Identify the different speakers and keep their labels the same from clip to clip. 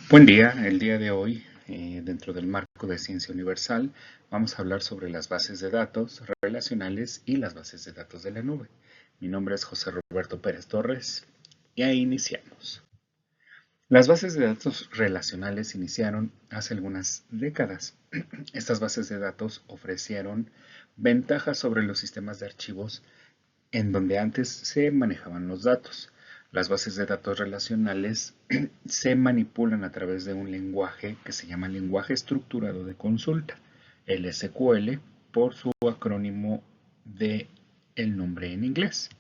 Speaker 1: Buen día, el día de hoy, dentro del marco de Ciencia Universal, vamos a hablar sobre las bases de datos relacionales y las bases de datos de la nube. Mi nombre es José Roberto Pérez Torres y ahí iniciamos. Las bases de datos relacionales iniciaron hace algunas décadas. Estas bases de datos ofrecieron ventajas sobre los sistemas de archivos en donde antes se manejaban los datos. Las bases de datos relacionales se manipulan a través de un lenguaje que se llama lenguaje estructurado de consulta, el SQL, por su acrónimo de el nombre en inglés.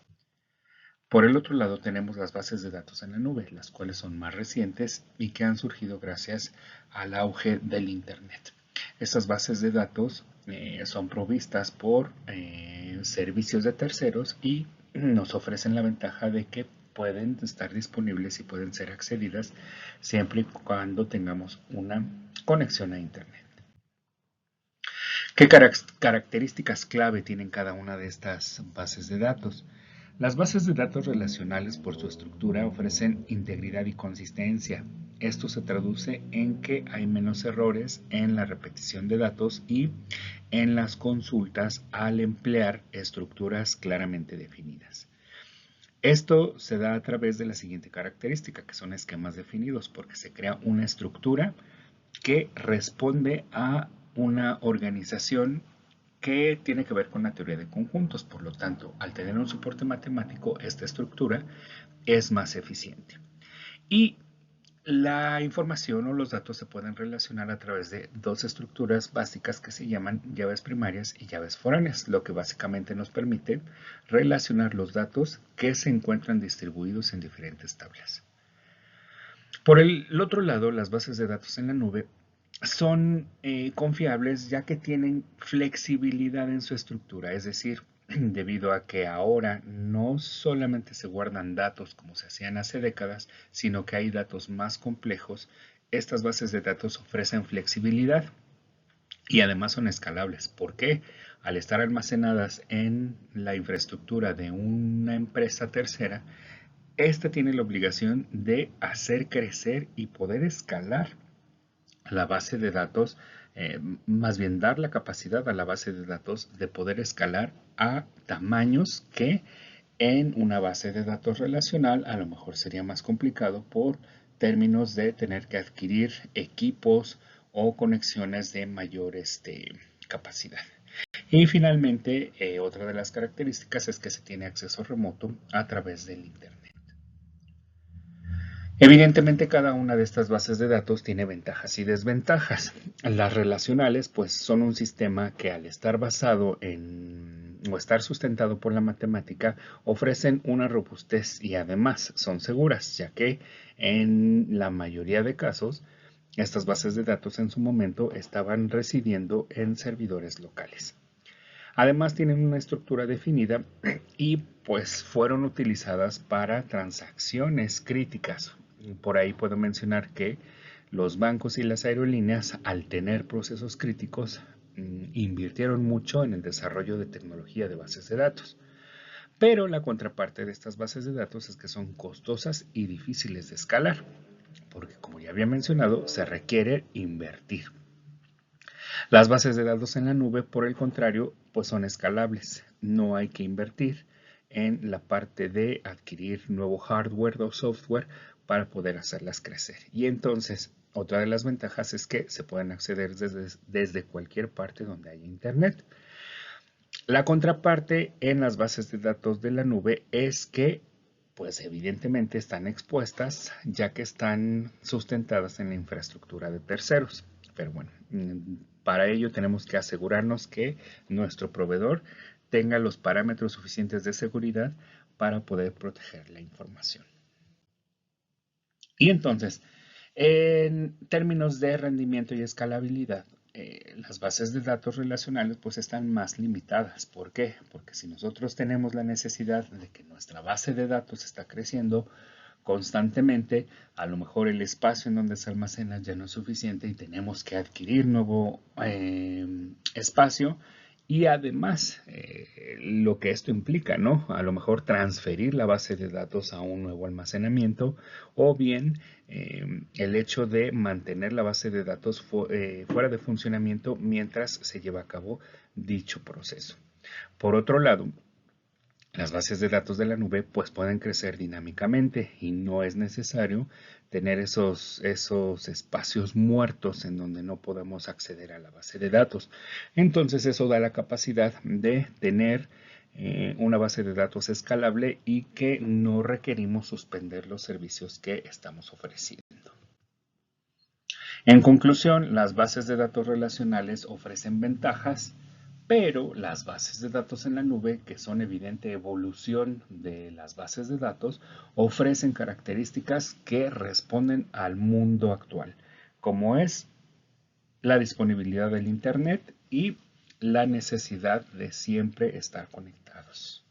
Speaker 1: Por el otro lado tenemos las bases de datos en la nube, las cuales son más recientes y que han surgido gracias al auge del Internet. Estas bases de datos son provistas por servicios de terceros y nos ofrecen la ventaja de que pueden estar disponibles y pueden ser accedidas siempre y cuando tengamos una conexión a Internet. ¿Qué características clave tienen cada una de estas bases de datos? Las bases de datos relacionales por su estructura ofrecen integridad y consistencia. Esto se traduce en que hay menos errores en la repetición de datos y en las consultas al emplear estructuras claramente definidas. Esto se da a través de la siguiente característica, que son esquemas definidos, porque se crea una estructura que responde a una organización que tiene que ver con la teoría de conjuntos. Por lo tanto, al tener un soporte matemático, esta estructura es más eficiente. Y la información o los datos se pueden relacionar a través de dos estructuras básicas que se llaman llaves primarias y llaves foráneas, lo que básicamente nos permite relacionar los datos que se encuentran distribuidos en diferentes tablas. Por el otro lado, las bases de datos en la nube son confiables ya que tienen flexibilidad en su estructura, es decir, debido a que ahora no solamente se guardan datos como se hacían hace décadas, sino que hay datos más complejos. Estas bases de datos ofrecen flexibilidad y además son escalables. ¿Por qué? Al estar almacenadas en la infraestructura de una empresa tercera, esta tiene la obligación de hacer crecer y poder escalar la base de datos, más bien dar la capacidad a la base de datos de poder escalar a tamaños que en una base de datos relacional a lo mejor sería más complicado por términos de tener que adquirir equipos o conexiones de mayor capacidad. Y finalmente, otra de las características es que se tiene acceso remoto a través del Internet. Evidentemente cada una de estas bases de datos tiene ventajas y desventajas. Las relacionales pues son un sistema que al estar basado en o estar sustentado por la matemática ofrecen una robustez y además son seguras, ya que en la mayoría de casos estas bases de datos en su momento estaban residiendo en servidores locales. Además tienen una estructura definida y pues fueron utilizadas para transacciones críticas. Por ahí puedo mencionar que los bancos y las aerolíneas, al tener procesos críticos, invirtieron mucho en el desarrollo de tecnología de bases de datos. Pero la contraparte de estas bases de datos es que son costosas y difíciles de escalar, porque como ya había mencionado, se requiere invertir. Las bases de datos en la nube, por el contrario, pues son escalables. No hay que invertir en la parte de adquirir nuevo hardware o software para poder hacerlas crecer. Y entonces, otra de las ventajas es que se pueden acceder desde cualquier parte donde haya internet. La contraparte en las bases de datos de la nube es que pues evidentemente están expuestas ya que están sustentadas en la infraestructura de terceros. Pero bueno, para ello tenemos que asegurarnos que nuestro proveedor tenga los parámetros suficientes de seguridad para poder proteger la información. Y entonces, en términos de rendimiento y escalabilidad, las bases de datos relacionales pues están más limitadas. ¿Por qué? Porque si nosotros tenemos la necesidad de que nuestra base de datos está creciendo constantemente, a lo mejor el espacio en donde se almacena ya no es suficiente y tenemos que adquirir nuevo espacio Y además, lo que esto implica, ¿no? A lo mejor transferir la base de datos a un nuevo almacenamiento o bien el hecho de mantener la base de datos fuera de funcionamiento mientras se lleva a cabo dicho proceso. Por otro lado, las bases de datos de la nube pues pueden crecer dinámicamente y no es necesario tener esos espacios muertos en donde no podemos acceder a la base de datos. Entonces eso da la capacidad de tener una base de datos escalable y que no requerimos suspender los servicios que estamos ofreciendo. En conclusión, las bases de datos relacionales ofrecen ventajas, pero las bases de datos en la nube, que son evidente evolución de las bases de datos, ofrecen características que responden al mundo actual, como es la disponibilidad del Internet y la necesidad de siempre estar conectados.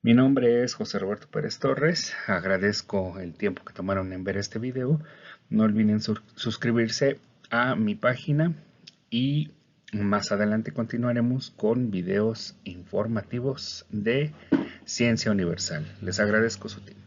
Speaker 1: Mi nombre es José Roberto Pérez Torres, agradezco el tiempo que tomaron en ver este video, no olviden suscribirse a mi página y más adelante continuaremos con videos informativos de Ciencia Universal. Les agradezco su tiempo.